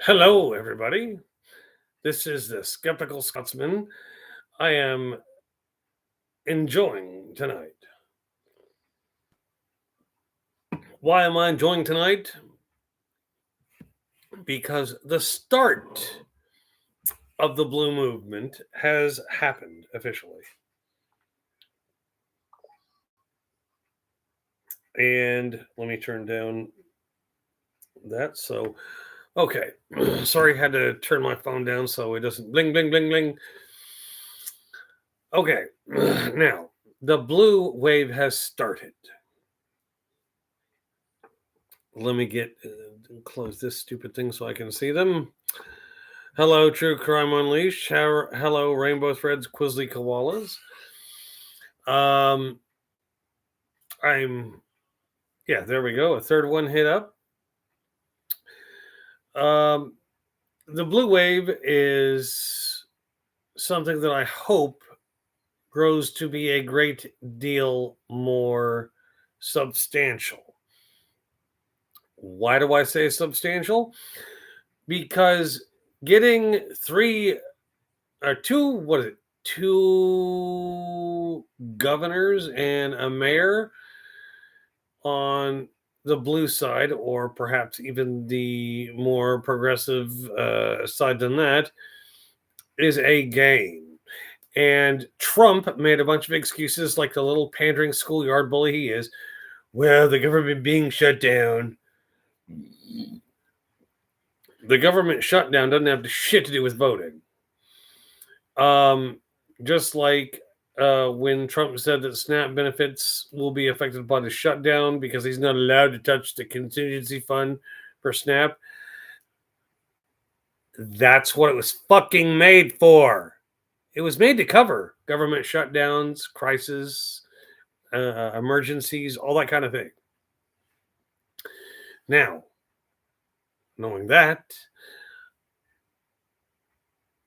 Hello, everybody. This is the Skeptical Scotsman. I am enjoying tonight. Why am I enjoying tonight? Because the start of the Blue Movement has happened officially. And let me turn down that. So, okay. Sorry, had to turn my phone down so it doesn't bling, bling, bling, bling. Okay. Now, the blue wave has started. Let me get close this stupid thing so I can see them. Hello, True Crime Unleashed. Hello, Rainbow Threads, Quizzly Koalas. Um, there we go. A third one hit up. The blue wave is something that I hope grows to be a great deal more substantial. Why do I say substantial? Because getting two governors and a mayor on the blue side, or perhaps even the more progressive side than that, is a gain. And Trump made a bunch of excuses like the little pandering schoolyard bully he is. Well, the government being shut down. The government shutdown doesn't have shit to do with voting. Just like when Trump said that SNAP benefits will be affected by the shutdown because he's not allowed to touch the contingency fund for SNAP. That's what it was fucking made for. It was made to cover government shutdowns, crises, emergencies, all that kind of thing. Now, knowing that,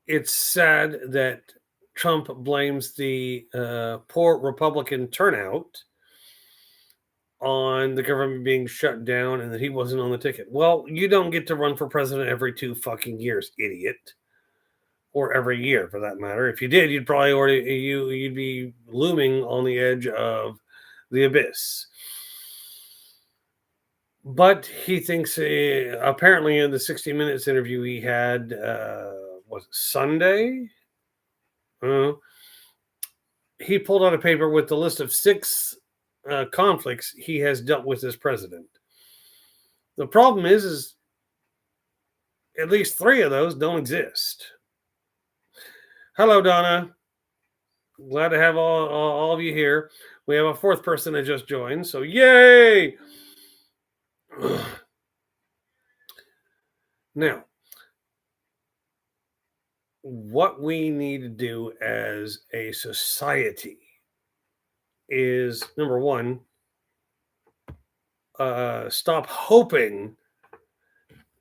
it's sad that Trump blames the poor Republican turnout on the government being shut down and that he wasn't on the ticket. Well, you don't get to run for president every 2 fucking years, idiot. Or every year, for that matter. If you did, you'd probably you'd be looming on the edge of the abyss. But he thinks, apparently in the 60 Minutes interview he had, was it Sunday? He pulled out a paper with the list of 6 conflicts he has dealt with as president. The problem is at least 3 of those don't exist. Hello, Donna. Glad to have all of you here. We have a 4th person that just joined, so yay! Now, what we need to do as a society is, number one, stop hoping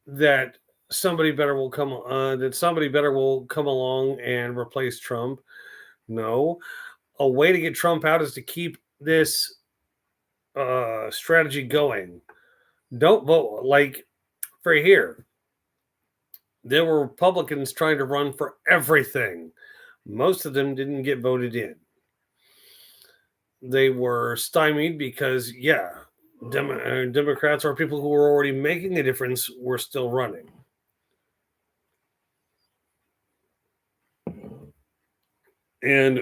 that somebody better will come along and replace Trump. No, a way to get Trump out is to keep this strategy going. Don't vote like for here. There were Republicans trying to run for everything. Most of them didn't get voted in. They were stymied because, Democrats or people who were already making a difference were still running. And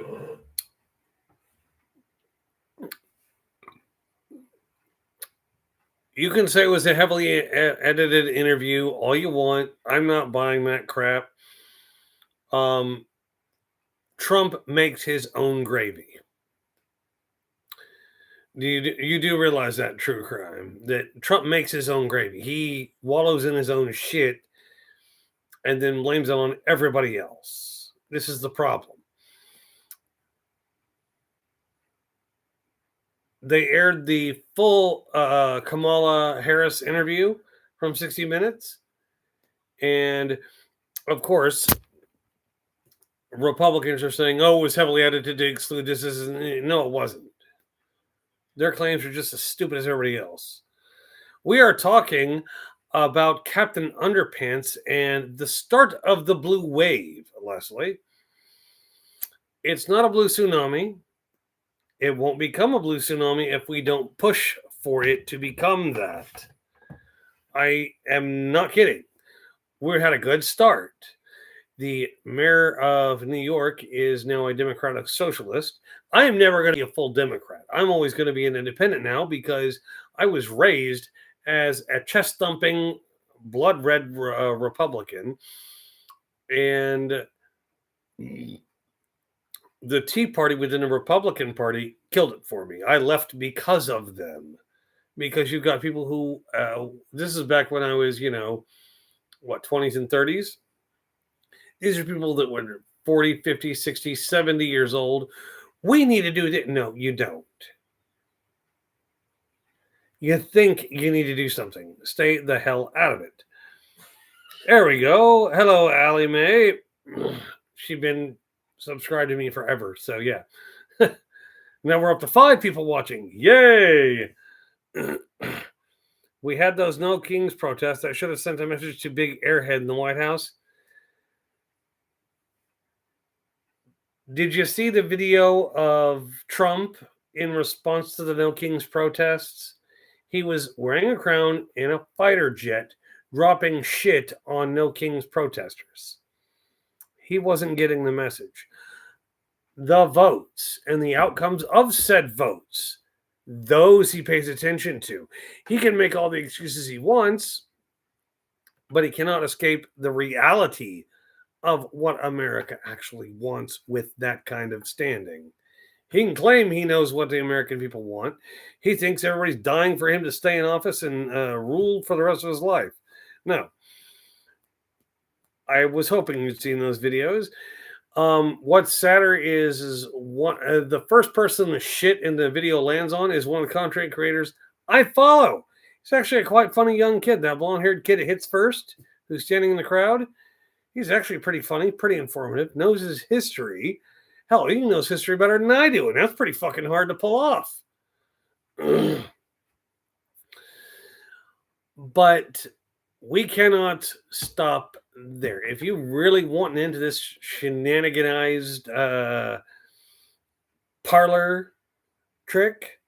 you can say it was a heavily edited interview all you want. I'm not buying that crap. Trump makes his own gravy. You do realize that, True Crime, that Trump makes his own gravy. He wallows in his own shit and then blames it on everybody else. This is the problem. They aired the full Kamala Harris interview from 60 Minutes. And, of course, Republicans are saying, oh, it was heavily edited to exclude this. No, it wasn't. Their claims are just as stupid as everybody else. We are talking about Captain Underpants and the start of the blue wave, Leslie. It's not a blue tsunami. It won't become a blue tsunami if we don't push for it to become that. I am not kidding. We had a good start. The mayor of New York is now a Democratic socialist. I am never going to be a full Democrat. I'm always going to be an independent now because I was raised as a chest thumping, blood red Republican. And the Tea Party within the Republican Party killed it for me. I left because of them. Because you've got people who, this is back when I was, 20s and 30s. These are people that were 40, 50, 60, 70 years old. We need to do that. No, you don't. You think you need to do something. Stay the hell out of it. There we go. Hello, Allie Mae. She's been subscribed to me forever. So, yeah. Now we're up to 5 people watching. Yay. We had those No Kings protests. I should have sent a message to Big Airhead in the White House. Did you see the video of Trump in response to the No Kings protests? He was wearing a crown in a fighter jet, dropping shit on No Kings protesters. He wasn't getting the message. The votes and the outcomes of said votes, those he pays attention to. He can make all the excuses he wants, but he cannot escape the reality of what America actually wants with that kind of standing. He can claim he knows what the American people want. He thinks everybody's dying for him to stay in office and rule for the rest of his life. No. I was hoping you'd seen those videos. What's sadder is the first person the shit in the video lands on is one of the content creators I follow. He's actually a quite funny young kid. That blonde-haired kid that hits first, who's standing in the crowd. He's actually pretty funny, pretty informative, knows his history. Hell, he knows history better than I do, and that's pretty fucking hard to pull off. But we cannot stop there. If you really want into this shenaniganized parlor trick,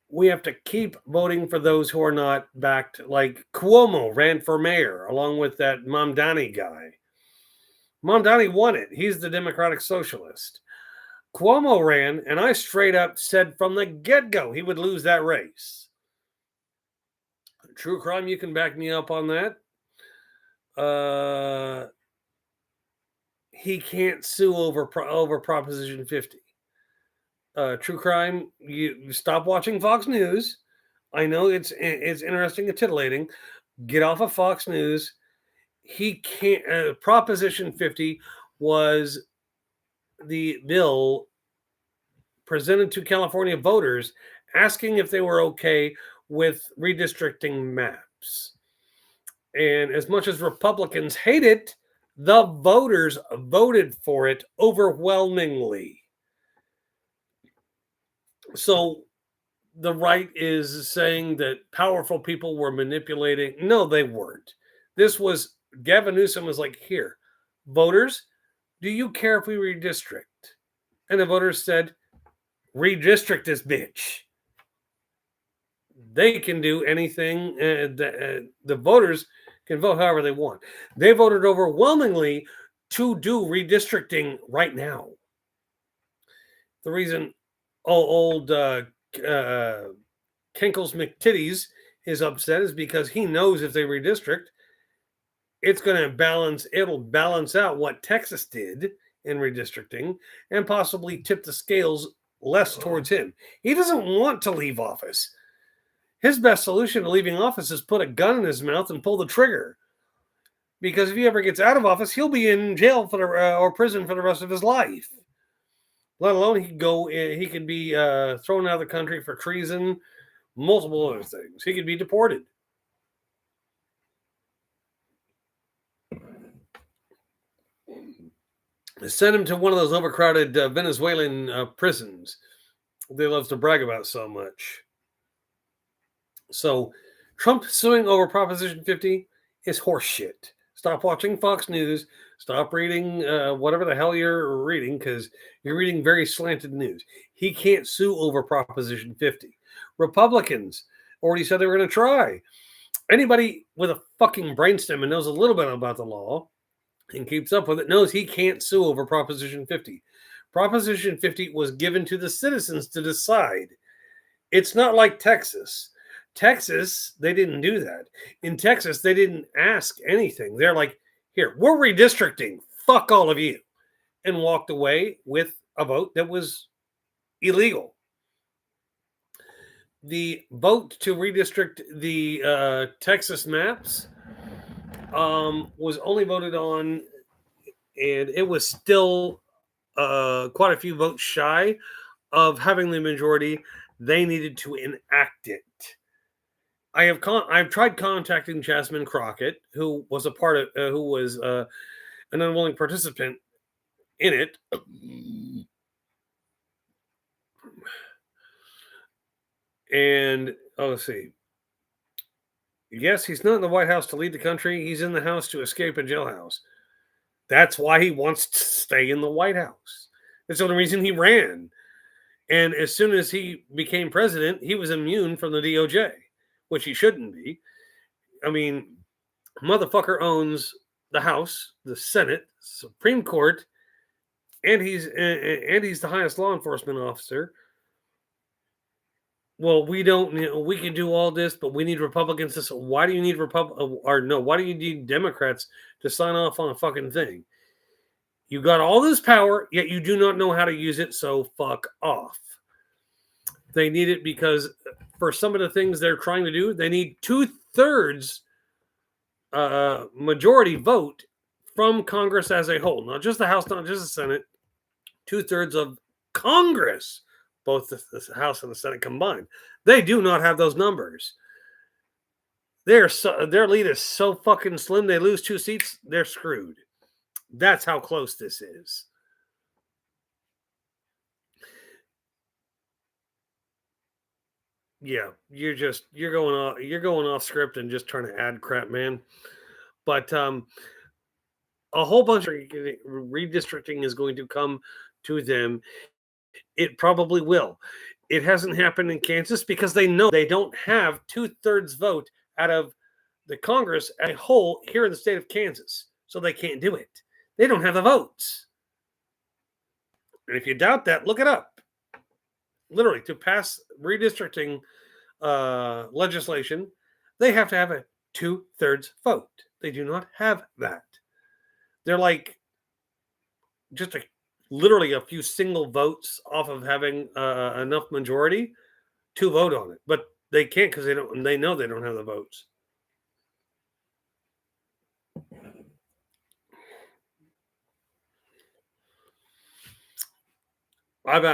we have to keep voting for those who are not backed. Like Cuomo ran for mayor along with that Mamdani guy. Mamdani won it. He's the Democratic Socialist. Cuomo ran, and I straight up said from the get-go he would lose that race. True crime, you can back me up on that. He can't sue over Proposition 50. True crime, you stop watching Fox News. I know it's interesting and titillating. Get off of Fox News. He can't. Proposition 50 was the bill presented to California voters asking if they were okay with redistricting maps. And as much as Republicans hate it, the voters voted for it overwhelmingly. So the right is saying that powerful people were manipulating. No, they weren't. This was Gavin Newsom was like, here, voters, do you care if we redistrict? And the voters said, redistrict this bitch. They can do anything. The voters can vote however they want. They voted overwhelmingly to do redistricting right now. The reason old Kenkles McTitties is upset is because he knows if they redistrict, it'll balance out what Texas did in redistricting and possibly tip the scales less towards him. He doesn't want to leave office. His best solution to leaving office is put a gun in his mouth and pull the trigger. Because if he ever gets out of office, he'll be in jail or prison for the rest of his life. Let alone he could be thrown out of the country for treason, multiple other things. He could be deported. Send him to one of those overcrowded Venezuelan prisons they love to brag about so much. So Trump suing over Proposition 50 is horseshit. Stop watching Fox News. Stop reading whatever the hell you're reading because you're reading very slanted news. He can't sue over Proposition 50. Republicans already said they were going to try. Anybody with a fucking brainstem and knows a little bit about the law and keeps up with it knows he can't sue over Proposition 50. Proposition 50 was given to the citizens to decide. It's not like Texas. Texas, they didn't do that. In Texas, they didn't ask anything. They're like, here, we're redistricting. Fuck all of you. And walked away with a vote that was illegal. The vote to redistrict the Texas maps was only voted on, and it was still quite a few votes shy of having the majority. They needed to enact it. I've tried contacting Jasmine Crockett, who was an unwilling participant in it. And let's see. Yes, he's not in the White House to lead the country. He's in the House to escape a jailhouse. That's why he wants to stay in the White House. That's the only reason he ran. And as soon as he became president, he was immune from the DOJ, which he shouldn't be. I mean, motherfucker owns the House, the Senate, Supreme Court, and he's the highest law enforcement officer. Well, we don't. We can do all this, but we need Republicans to. Why do you need Why do you need Democrats to sign off on a fucking thing? You got all this power, yet you do not know how to use it. So fuck off. They need it because for some of the things they're trying to do, they need 2/3 majority vote from Congress as a whole, not just the House, not just the Senate. 2/3 of Congress, both the House and the Senate combined. They do not have those numbers. Their lead is so fucking slim. They lose 2 seats, they're screwed. That's how close this is. Yeah, you're going off script and just trying to add crap, man. But a whole bunch of redistricting is going to come to them. It probably will. It hasn't happened in Kansas because they know they don't have 2/3 vote out of the Congress as a whole here in the state of Kansas. So they can't do it. They don't have the votes. And if you doubt that, look it up. Literally, to pass redistricting legislation, they have to have a 2/3 vote. They do not have that. They're like just literally a few single votes off of having enough majority to vote on it, but they can't because they don't. They know they don't have the votes.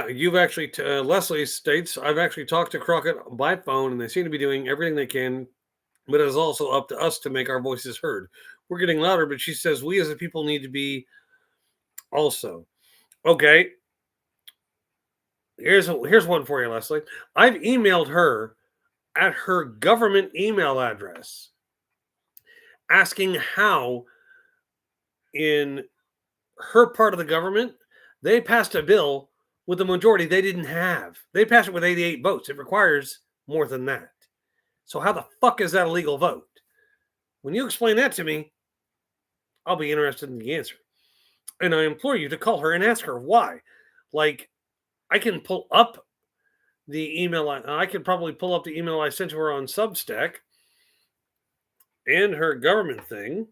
You've actually Leslie states I've actually talked to Crockett by phone, and they seem to be doing everything they can, but it's also up to us to make our voices heard. We're getting louder, but she says we as a people need to be also okay. Here's one for you, Leslie. I've emailed her at her government email address asking how in her part of the government they passed a bill with a majority they didn't have. They passed it with 88 votes. It requires more than that. So how the fuck is that a legal vote? When you explain that to me, I'll be interested in the answer. And I implore you to call her and ask her why. Like, I can pull up the email. I could probably pull up the email I sent to her on Substack and her government thing.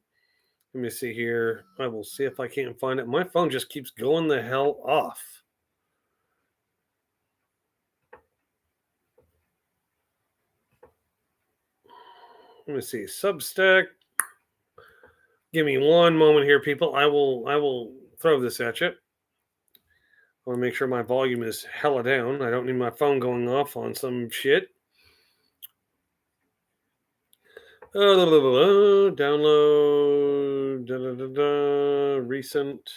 Let me see here. I will see if I can't find it. My phone just keeps going the hell off. Let me see. Substack. Give me one moment here, people. I will throw this at you. I want to make sure my volume is hella down. I don't need my phone going off on some shit. Download. Recent.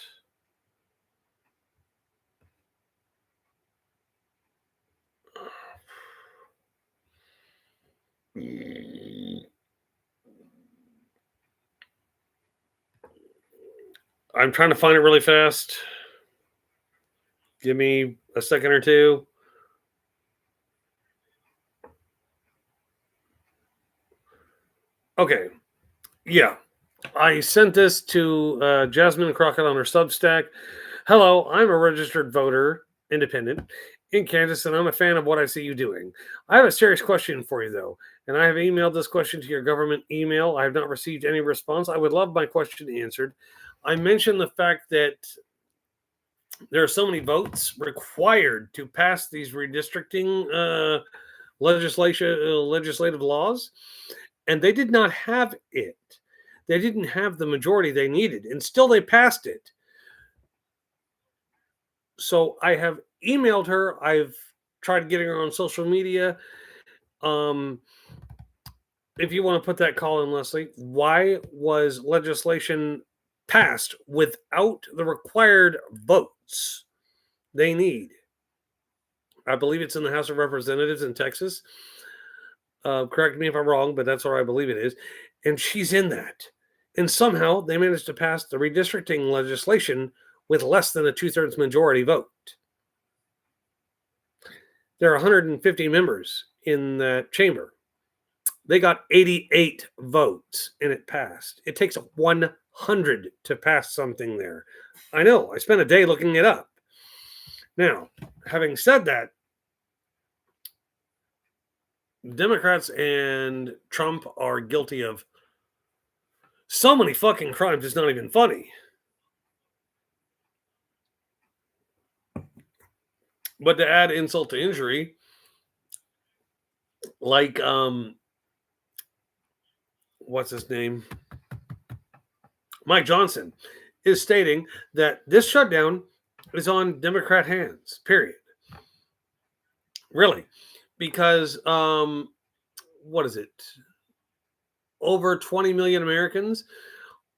I'm trying to find it really fast. Give me a second or two. Okay. Yeah. I sent this to Jasmine Crockett on her Substack. Hello, I'm a registered voter, independent, in Kansas, and I'm a fan of what I see you doing. I have a serious question for you, though, and I have emailed this question to your government email. I have not received any response. I would love my question answered. I mentioned the fact that there are so many votes required to pass these redistricting legislative laws, and they did not have it. They didn't have the majority they needed, and still they passed it. So I have emailed her. I've tried getting her on social media. Um, if you want to put that call in, Leslie, why was legislation passed without the required votes they need? I believe it's in the House of Representatives in Texas. Correct me if I'm wrong, but that's where I believe it is. And she's in that. And somehow they managed to pass the redistricting legislation with less than a 2/3 majority vote. There are 150 members in that chamber. They got 88 votes and it passed. It takes 100 to pass something there. I know. I spent a day looking it up. Now, having said that, Democrats and Trump are guilty of so many fucking crimes, it's not even funny. But to add insult to injury, like what's his name? Mike Johnson is stating that this shutdown is on Democrat hands, period. Really. Because what is it? Over 20 million Americans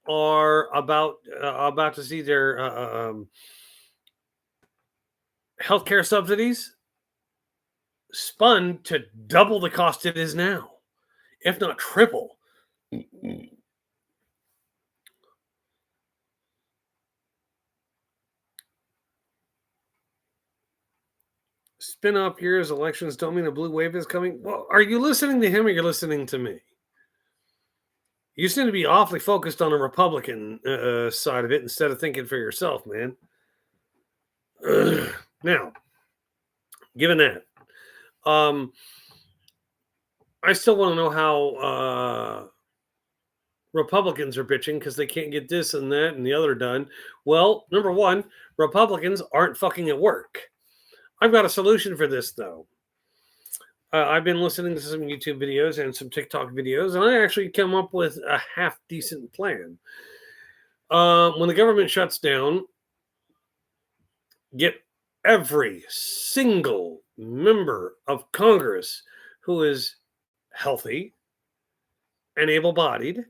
are about to see their healthcare subsidies spun to double the cost it is now, if not triple. Spin-off years, elections don't mean a blue wave is coming. Well, are you listening to him or you're listening to me? You seem to be awfully focused on the Republican side of it instead of thinking for yourself, man. Now, given that, I still want to know how Republicans are bitching because they can't get this and that and the other done. Well, number one, Republicans aren't fucking at work. I've got a solution for this, though. I've been listening to some YouTube videos and some TikTok videos, and I actually come up with a half decent plan. When the government shuts down, get every single member of Congress who is healthy and able-bodied,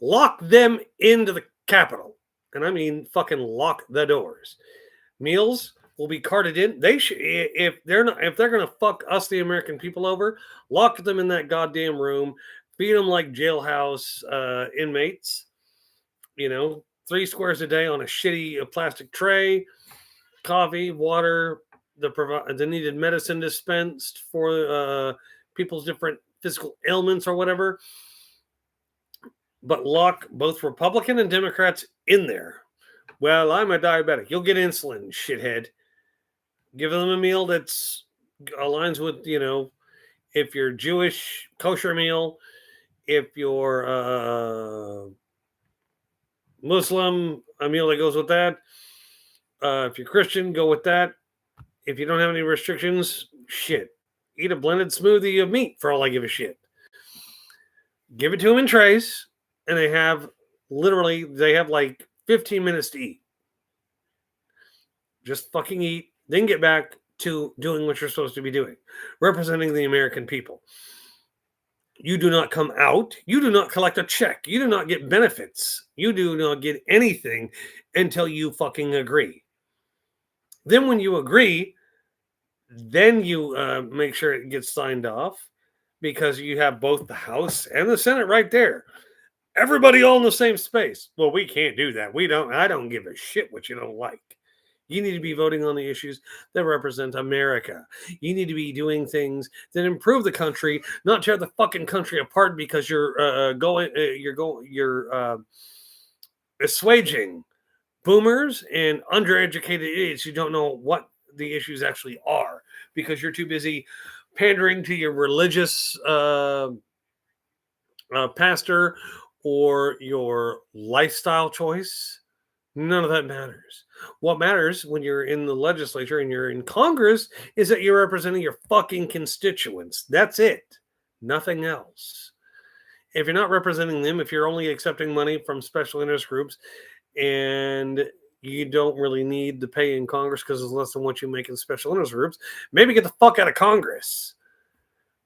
lock them into the Capitol. And I mean fucking lock the doors. Meals will be carted in. They should, if they're gonna fuck us, the American people, over, lock them in that goddamn room, feed them like jailhouse inmates. 3 squares a day on a shitty plastic tray, coffee, water, the needed medicine dispensed for people's different physical ailments or whatever. But lock both Republican and Democrats in there. Well, I'm a diabetic. You'll get insulin, shithead. Give them a meal that's aligns with, if you're Jewish, kosher meal. If you're Muslim, a meal that goes with that. If you're Christian, go with that. If you don't have any restrictions, shit. Eat a blended smoothie of meat for all I give a shit. Give it to them in trays, and they have like 15 minutes to eat. Just fucking eat, then get back to doing what you're supposed to be doing, representing the American people. You do not come out. You do not collect a check. You do not get benefits. You do not get anything until you fucking agree. Then when you agree, then you make sure it gets signed off, because you have both the House and the Senate right there. Everybody all in the same space. Well, we can't do that. I don't give a shit what you don't like. You need to be voting on the issues that represent America. You need to be doing things that improve the country, not tear the fucking country apart because you're assuaging boomers and undereducated idiots who don't know what the issues actually are because you're too busy pandering to your religious pastor or your lifestyle choice. None of that matters. What matters when you're in the legislature and you're in Congress is that you're representing your fucking constituents. That's it. Nothing else. If you're not representing them, if you're only accepting money from special interest groups and you don't really need to pay in Congress because it's less than what you make in special interest groups, maybe get the fuck out of Congress.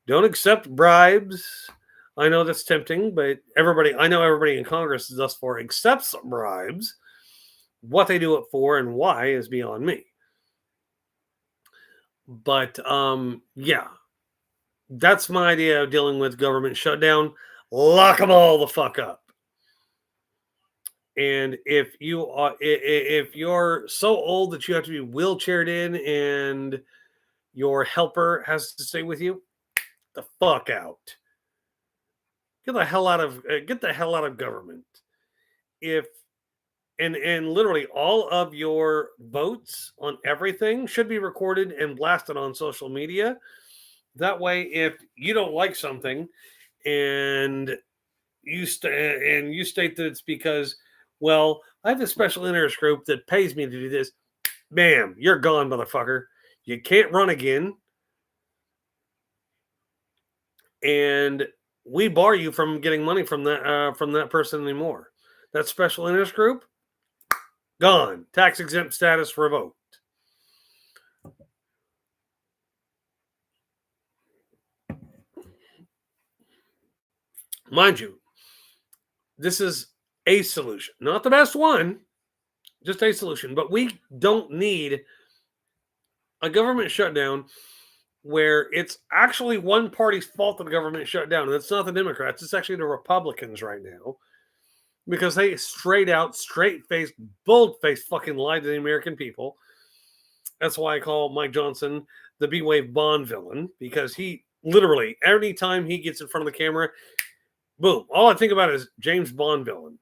Don't accept bribes. I know that's tempting, but I know everybody in Congress thus far accepts bribes. What they do it for and why is beyond me. But yeah, that's my idea of dealing with government shutdown. Lock them all the fuck up. And if you're so old that you have to be wheelchaired in and your helper has to stay with you, the fuck out. Get the hell out of government. If and literally all of your votes on everything should be recorded and blasted on social media. That way, if you don't like something and you state that it's because, well, I have a special interest group that pays me to do this, bam, you're gone, motherfucker. You can't run again, and we bar you from getting money from that person anymore. That special interest group, gone. Tax exempt status revoked. Mind you, this is a solution, not the best one, just a solution. But we don't need a government shutdown where it's actually one party's fault that the government shut down. And it's not the Democrats, it's actually the Republicans right now. Because they straight-faced, bold-faced fucking lied to the American people. That's why I call Mike Johnson the B-Wave Bond villain, because he literally, every time he gets in front of the camera, boom, all I think about is James Bond villain.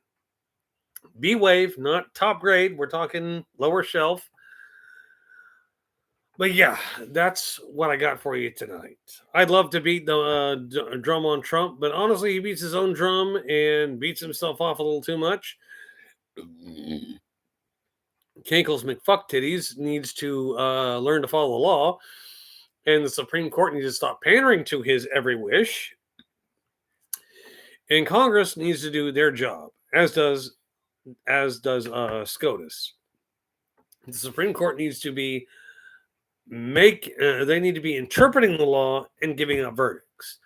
B-Wave, not top grade, we're talking lower shelf. But yeah, that's what I got for you tonight. I'd love to beat the drum on Trump, but honestly, he beats his own drum and beats himself off a little too much. Kankles McFucktitties needs to learn to follow the law, and the Supreme Court needs to stop pandering to his every wish. And Congress needs to do their job, as does SCOTUS. The Supreme Court needs to be they need to be interpreting the law and giving out verdicts.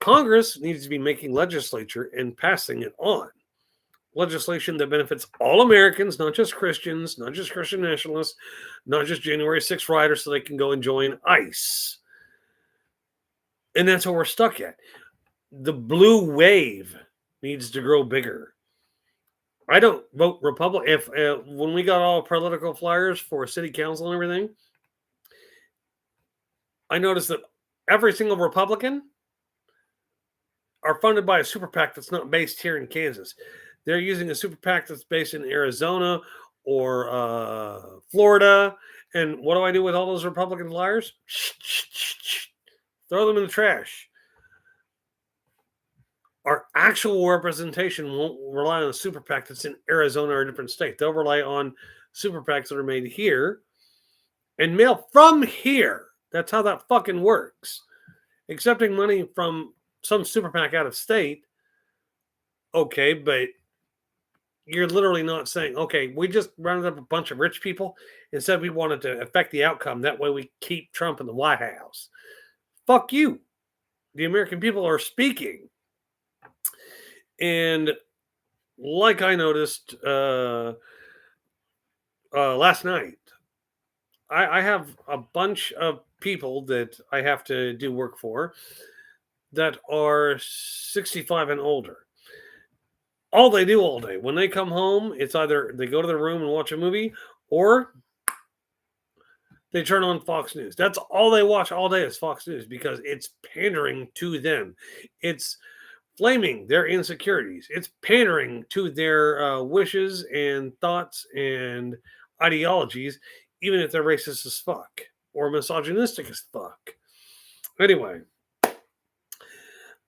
Congress needs to be making legislature and passing it on. Legislation that benefits all Americans, not just Christians, not just Christian nationalists, not just January 6th riders so they can go and join ICE. And that's where we're stuck at. The blue wave needs to grow bigger. I don't vote Republican. If when we got all political flyers for city council and everything, I noticed that every single Republican are funded by a super PAC that's not based here in Kansas. They're using a super PAC that's based in Arizona or Florida. And what do I do with all those Republican flyers? Throw them in the trash. Our actual representation won't rely on a super PAC that's in Arizona or a different state. They'll rely on super PACs that are made here and mail from here. That's how that fucking works. Accepting money from some super PAC out of state, okay, but you're literally not saying, okay, we just rounded up a bunch of rich people and said we wanted to affect the outcome. That way we keep Trump in the White House. Fuck you. The American people are speaking. And like I noticed last night, I have a bunch of people that I have to do work for that are 65 and older. All they do all day, when they come home, it's either they go to their room and watch a movie, or they turn on Fox News. That's all they watch all day is Fox News, because it's pandering to them. It's flaming their insecurities. It's pandering to their wishes and thoughts and ideologies, even if they're racist as fuck or misogynistic as fuck. Anyway,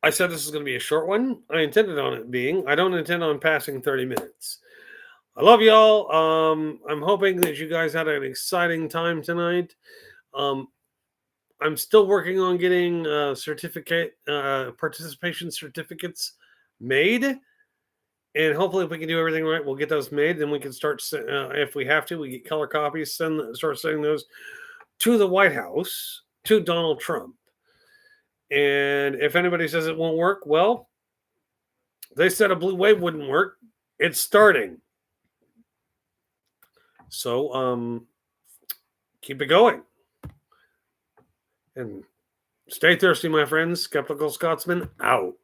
I said this is going to be a short one. I intended on it being. I don't intend on passing 30 minutes. I love y'all. I'm hoping that you guys had an exciting time tonight. I'm still working on getting participation certificates made, and hopefully, if we can do everything right, we'll get those made. Then we can start. If we have to, we get color copies. Start sending those to the White House, to Donald Trump. And if anybody says it won't work, well, they said a blue wave wouldn't work. It's starting. So keep it going. And stay thirsty, my friends. Skeptical Scotsman out.